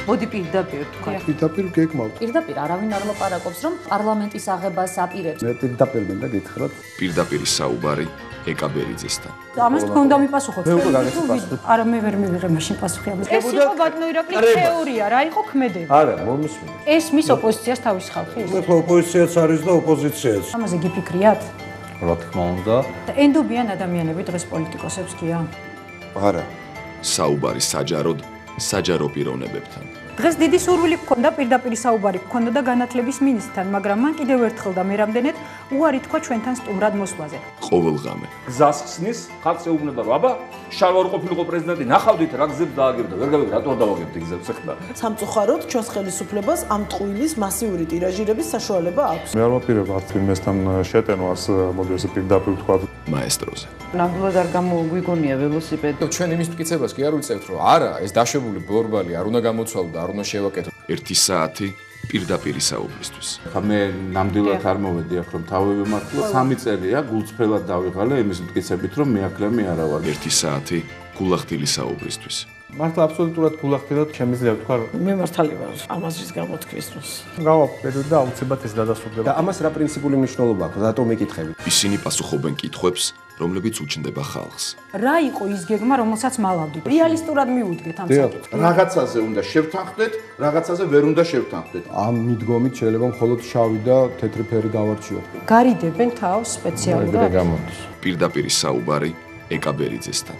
მოდი პირდაპირ თქვა. პირდაპირ გეკმავთ. პირდაპირ არავინ არ ლაპარაკობს, რომ პარლამენტის აღებას აპირებს. მე პირდაპირ მინდა გითხრათ. პირდაპირ საუბარი ეკაბერიძესთან. ამას თქვენ უნდა მიპასუხოთ. მე უკვე გაგეცე პასუხი. არა მე ვერ მივიღე მაშინ პასუხი ამას. ეს იყო ბატონო ირაკლი თეორია, რა იყო ქმედება. არა, მომისმინე. ეს მის ოპოზიციას თავის ხალხი. მე ხო ოპოზიციაც არის და ოპოზიციაც. ამაზე გიფიქრიათ? რა თქმა უნდა. ენდობიან ადამიანები დღეს პოლიტიკოსებს გია? არა. საუბარი საჯაროდ საჯარო პიროვნებებთან. დღეს დიდი სურვილი გქონდა პირდაპირ საუბარი გქონდა და განათლების მინისტრთან, მაგრამ მან კიდევ ერთხელ და მე რამდენად უარი თქვა ჩვენთან სტუმრად მოსვლაზე. ყოველღამე გზას ხსნის, ხალხს ეუბნება, რომ აბა, შალვა რო ყოფილიყო პრეზიდენტი, ნახავდით რა გზებს დააგებდა, ვერ გავიგე რატო არ დავაგებდი გზებს ახლა. სამწუხაროდ ჩვენს ხელისუფლებას ამ ტყუილის მასიური ტირაჟირების საშუალება აქვს. მე არ ვაპირებ არც იმასთან შეტენვას, მოდი ესე პირდაპირ თქვა. მაესტროზე. ნამდვილად არ გამოგვიგონია ველოსიპედი. ჩვენ იმის მტკიცებას კი არ ვიწევთ, რომ არა, ეს დაშვებული ბორბალი არ უნდა გამოცვალო და არ უნდა შევაკეთო. 1 საათი პირდაპირ საუბრისთვის. ხა მე ნამდვილად არ მოვედი აქ რომ თავი ვიმართლო 3 წელია გულწრფელად დავიღალე იმის მტკიცებით რომ მე აკლემი არა ვარ. 1 საათი გულახდილი საუბრისთვის. მართლა აბსოლუტურად გულახდილად შემიძლია ვთქვა რომ მე მართალი ვარ ამაზრის გამოთქმის დროს. გავაფერდო და აუცილებლად ეს დადასტურდება. და ამას რა პრინციპული მნიშვნელობა აქვს? რატომ მეკითხები? ისინი პასუხობენ კითხვებს, რომლებიც უჩნდება ხალხს. რა იყო ის გეგმა, რომელსაც მალავდით? რეალისტურად მიუდგეთ ამ საკითხს. რაღაცაზე უნდა შევთანხმდეთ, რაღაცაზე ვერ უნდა შევთანხმდეთ. ამ მიდგომით შეიძლება მხოლოდ შავი და თეთრი ფერი გავარჩიოთ. გარიდებენ თავს სპეციალურად. პირდაპირ საუბარი ეკაბერიძესთან.